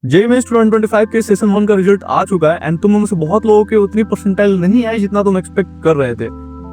JEE mains 2025 के session 1 का result आ चुका है एंड तुम में से बहुत लोगों के उतनी परसेंटाइल नहीं आई जितना तुम एक्सपेक्ट कर रहे थे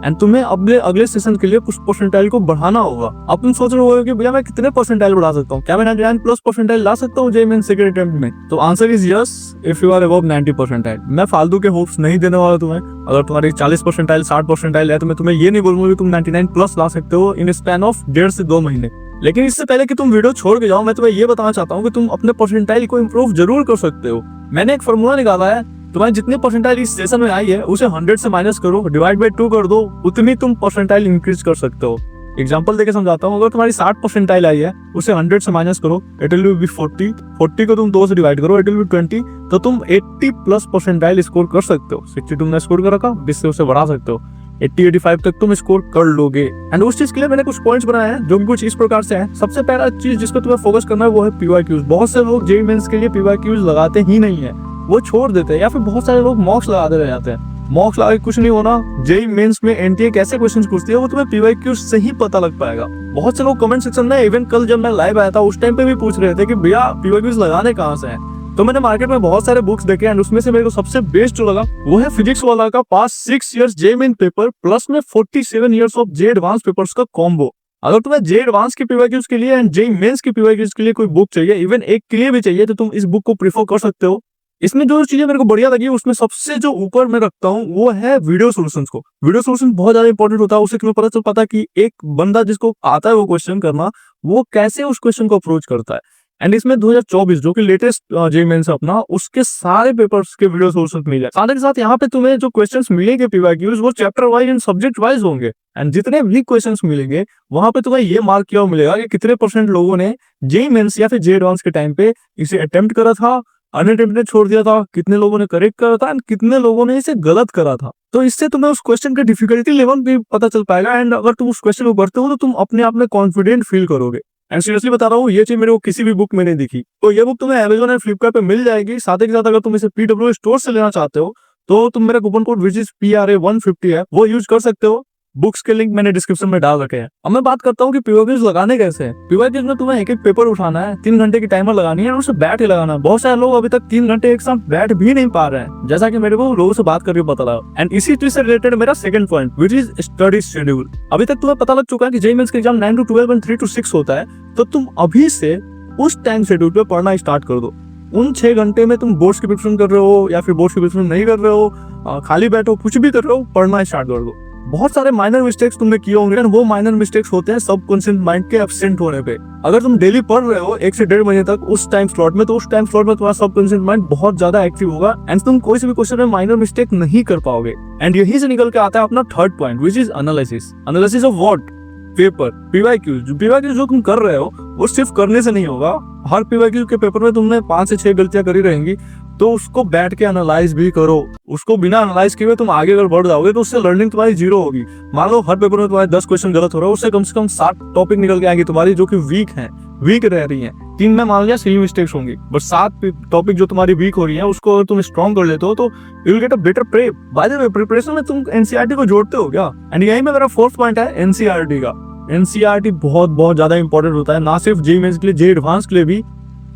एंड तुम्हें अगले अगले सेशन के लिए कुछ परसेंटाइल को बढ़ाना होगा। अब तुम सोच रहे हो कि भैया मैं कितने परसेंटाइल बढ़ा सकता हूँ, क्या मैं 99 प्लस परसेंटाइल ला सकता हूँ जेईई मेंस सेकंड अटेम्प्ट में? तो answer is yes if you are above 90 percentile. मैं फालतू के होप्स नहीं देने वाला तुम्हें। अगर तुम्हारी 40 परसेंटाइल 60 परसेंटाइल है तो मैं तुम्हें ये नहीं बोलूंगा कि तुम 99 प्लस ला सकते हो इन स्पैन ऑफ 1.5 से 2 महीने। लेकिन इससे पहले कि तुम वीडियो छोड़ के जाओ मैं तुम्हें ये बताना चाहता हूँ कि तुम अपने परसेंटाइल को इम्प्रूव जरूर कर सकते हो। मैंने एक फॉर्मूला निकाला है, तुम्हारी जितनी परसेंटाइल इस सेशन में आई है उसे 100 से माइनस करो, डिवाइड बाय 2 कर दो, उतनी तुम परसेंटाइल इंक्रीज कर सकते हो। एग्जांपल देके समझाता हूँ। अगर तुम्हारी 60 परसेंटाइल आई है उसे 100 से माइनस करो, इट विल बी 40 को तुम 2 से डिवाइड करो, इट विल बी 20, तो तुम 80 प्लस परसेंटाइल स्कोर कर सकते हो। 60 तुमने स्कोर कर रखा, 20 से उसे बढ़ा सकते हो, 80-85 तक तुम स्कोर कर लोगे। एंड उस चीज के लिए मैंने कुछ पॉइंट्स बनाए हैं जो कि कुछ इस प्रकार से हैं। सबसे पहला चीज जिसको तुम्हें फोकस करना है वो है पीवाईक्यूज। बहुत से लोग जेईई मेंस के लिए पीवाईक्यूज लगाते ही नहीं है, वो छोड़ देते हैं, या फिर बहुत सारे लोग मॉक्स लगाते रह जाते हैं। मॉक्स लगा के कुछ नहीं होना। जेईई मेंस में एनटीए कैसे क्वेश्चंस पूछती है वो तुम्हें पीवाईक्यूज से ही पता लग पाएगा। बहुत से लोग कमेंट सेक्शन में, इवन कल जब मैं लाइव आया था उस टाइम पे भी पूछ रहे थे कि भैया पीवाईक्यूज लगाने कहाँ से हैं। तो मैंने मार्केट में बहुत सारे बुक्स देखे एंड उसमें से मेरे को सबसे बेस्ट जो लगा वो है फिजिक्स वाला का past 6 years JEE main paper plus में 47 years of JEE advance papers का कॉम्बो। अगर तुम्हें जेईई एडवांस की पीवाईक्यूज के लिए एंड जेईई मेंस की पीवाईक्यूज के लिए कोई बुक चाहिए, इवन एक के लिए भी चाहिए, तो तुम इस बुक को प्रीफर कर सकते हो। इसमें जो चीजें मेरे को बढ़िया लगी उसमें सबसे जो ऊपर मैं रखता हूँ वो है वीडियो सॉल्यूशंस को। वीडियो सॉल्यूशन बहुत ज्यादा इंपॉर्टेंट होता है। उससे तुम्हें पता चल पाता है कि एक बंदा जिसको आता है वो क्वेश्चन करना, वो कैसे उस क्वेश्चन को अप्रोच करता है। एंड इसमें 2024 जो कि लेटेस्ट जेईई मेंस अपना, उसके सारे पेपर्स के वीडियो सोर्सेस मिल जाए। साथ ही साथ यहाँ पे तुम्हें जो क्वेश्चंस मिलेंगे पीवाईक्यूज वो chapter wise and subject wise होंगे। एंड जितने भी क्वेश्चंस मिलेंगे वहां पे तुम्हें ये मार्क किया मिलेगा कि कितने परसेंट लोगों ने जेईई मेंस या फिर जेईई एडवांस के टाइम पे इसे अटेम्प्ट करा था, अनअटेम्प्ट ने छोड़ दिया था, कितने लोगों ने करेक्ट करा था एंड कितने लोगों ने इसे गलत करा था। तो इससे तुम्हें उस क्वेश्चन का डिफिकल्टी लेवल भी पता चल पाएगा एंड अगर तुम उस क्वेश्चन को करते हो तो तुम अपने आप में कॉन्फिडेंट फील करोगे। एंड सीरियसली बता रहा हूँ ये चीज मेरे को किसी भी बुक में नहीं दिखी। तो ये बुक तुम्हें अमेजोन एंड फ्लिपकार्ट पे मिल जाएगी। साथ ही साथ अगर तुम इसे पीडब्ल्यू स्टोर से लेना चाहते हो तो तुम मेरा coupon code which is PRA150 है वो यूज कर सकते हो। बुक्स के लिंक मैंने डिस्क्रिप्शन में डाल रखे हैं। अब मैं बात करता हूँ कि पीवाईक्यूज लगाने कैसे हैं। पीवाईक्यूज में तुम्हें एक एक पेपर उठाना है, 3 घंटे की टाइमर लगानी है और उसे बैठ ही लगाना है। बहुत सारे लोग अभी तक 3 घंटे एक साथ बैठ भी नहीं पा रहे हैं, जैसा कि मेरे को लोगों से बात करके पता लगा। एंड इसी चीज से रिलेटेड मेरा second point which is study schedule. अभी तक तुम्हें पता लग चुका है कि जेईई मेंस का एग्जाम 9 to 12 एंड 3 to 6 होता है, तो तुम अभी से उस टाइम शेड्यूल पे पढ़ना स्टार्ट कर दो। उन 6 घंटे में तुम बोर्ड्स की प्रिपरेशन कर रहे हो या फिर बोर्ड्स की प्रिपरेशन नहीं कर रहे हो, खाली बैठो, कुछ भी कर रहे हो, पढ़ना स्टार्ट कर दो। बहुत सारे माइनर मिस्टेक्स तुमने किए होंगे, वो माइनर मिस्टेक्स होते हैं सबकॉन्शियस माइंड के एब्सेंट होने पे। अगर तुम डेली पढ़ रहे हो 1 से 1.5 महीने तक उस टाइम स्लॉट में, तो उस टाइम स्लॉट में तुम्हारा सबकॉन्शियस माइंड बहुत ज्यादा एक्टिव होगा एंड तुम कोई से भी क्वेश्चन में माइनर मिस्टेक नहीं कर पाओगे। एंड यही से निकल के आता है अपना third point which is analysis. Analysis of what? Paper, PYQs. PYQs जो तुम कर रहे हो वो सिर्फ करने से नहीं होगा। हर पीवाईक्यू के पेपर में तुमने 5 से 6 गलतियां करी रहेंगी, तो उसको बैठ के एनालाइज भी करो। उसको बिना एनालाइज किए तुम आगे अगर बढ़ जाओगे तो उससे लर्निंग तुम्हारी जीरो होगी। मान लो हर पेपर में तुम्हारे 10 क्वेश्चन गलत हो रहा है, उससे कम से कम 7 टॉपिक निकल के आएंगे तुम्हारी जो कि वीक रह रही हैं। 3 में मान लिया सही मिस्टेक्स होंगी, बट 7 टॉपिक जो तुम्हारी वीक हो रही है उसको अगर तुम स्ट्रॉन्ग कर लेते हो तो you will get a better prep. By the way preparation में तुम एनसीईआरटी को जोड़ते हो क्या? एंड यही में मेरा फोर्थ पॉइंट है एनसीईआरटी का। एनसीईआरटी बहुत ज्यादा इंपॉर्टेंट होता है, ना सिर्फ जेईई मेंस के लिए, जेईई एडवांस के लिए भी।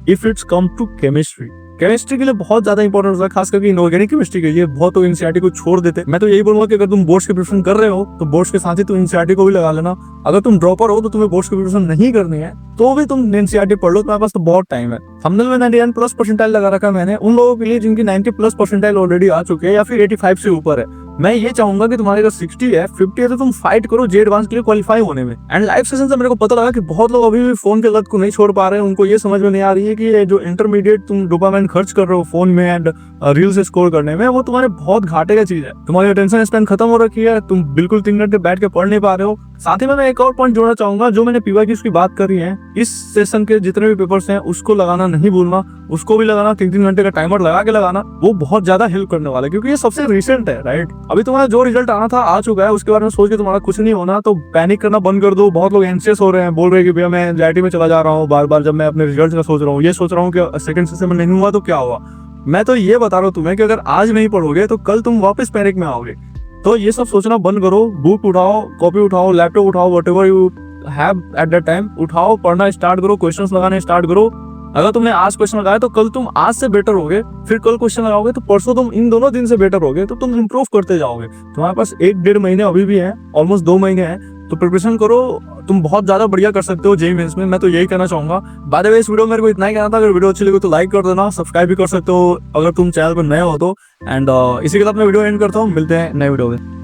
If it's come to chemistry के लिए बहुत ज्यादा इंपॉर्टेंट होता है, खास करके इनऑर्गेनिक केमिस्ट्री के लिए। बहुत तो एनसीईआरटी को छोड़ देते। मैं तो यही बोलूंगा कि अगर तुम बोर्ड्स की प्रिपरेशन कर रहे हो तो बोर्ड्स के साथ ही तुम एनसीईआरटी को भी लगा लेना। अगर तुम ड्रॉपर हो तो तुम्हें बोर्ड्स की प्रिपरेशन नहीं करनी है तो भी तुम एनसीईआरटी पढ़ लो, तुम्हारे पास तो बहुत टाइम है। थंबनेल में 99 प्लस परसेंटाइल लगा रखा मैंने उन लोगों के लिए जिनकी 90 प्लस परसेंटाइल ऑलरेडी आ चुके हैं या फिर 85 से ऊपर है। मैं ये चाहूंगा कि तुम्हारे अगर 60 है, 50 है, तो तुम फाइट करो जेईई एडवांस के लिए क्वालिफाई होने में। एंड लाइव सेशन से मेरे को पता लगा कि बहुत लोग अभी भी फोन के लत को नहीं छोड़ पा रहे हैं। उनको ये समझ में नहीं आ रही है कि ये जो इंटरमीडिएट तुम डोपामाइन खर्च कर रहे हो फोन में एंड रील्स स्क्रॉल करने में, वो तुम्हारे बहुत घाटे का चीज है। तुम्हारी अटेंशन स्पैन खत्म हो रखी है, तुम बिल्कुल 3 घंटे बैठ के पढ़ नहीं पा रहे हो। साथ ही में मैं एक और पॉइंट जोड़ना चाहूंगा, जो मैंने पीवाईक्यूज की बात करी है, इस सेशन के जितने भी पेपर्स हैं उसको लगाना नहीं भूलना। उसको भी लगाना, 3-3 घंटे का टाइमर लगा के लगाना, वो बहुत ज्यादा हेल्प करने वाला है क्योंकि ये सबसे रिसेंट है, राइट? अभी तुम्हारा जो रिजल्ट आना था आ चुका है, उसके बारे में सोच के तुम्हारा कुछ नहीं होना, तो पैनिक करना बंद कर दो। बहुत लोग एंशियस हो रहे हैं, बोल रहे हैं कि भैया मैं एंजाइटी में चला जा रहा हूँ बार बार जब मैं अपने रिजल्ट का सोच रहा हूँ। ये सोच रहा हूँ कि सेकंड सेशन में नहीं हुआ तो क्या हुआ। मैं तो ये बता रहा हूँ तुम्हें कि अगर आज नहीं पढ़ोगे तो कल तुम वापस पैनिक में आओगे। तो ये सब सोचना बंद करो। बुक उठाओ, कॉपी उठाओ, लैपटॉप उठाओ, whatever you have at that time, उठाओ, पढ़ना स्टार्ट करो, क्वेश्चंस लगाने स्टार्ट करो अगर तुमने आज क्वेश्चन लगाया तो कल तुम आज से बेटर होगे, फिर कल क्वेश्चन लगाओगे तो परसों तुम इन दोनों दिन से बेटर होगे, तो तुम इंप्रूव करते जाओगे। तुम्हारे पास 1-1.5 महीने अभी भी है, ऑलमोस्ट 2 महीने हैं, तो प्रिपरेशन करो, तुम बहुत ज्यादा बढ़िया कर सकते हो जेईई मेंस में। मैं तो यही कहना चाहूंगा। बाय द वे, इस वीडियो में मेरे को इतना ही कहना था। अगर वीडियो अच्छी लगी तो लाइक कर देना, सब्सक्राइब भी कर सकते हो अगर तुम चैनल पर नए हो तो। एंड इसी के साथ मैं वीडियो एंड करता हूँ, मिलते हैं नए वीडियो में।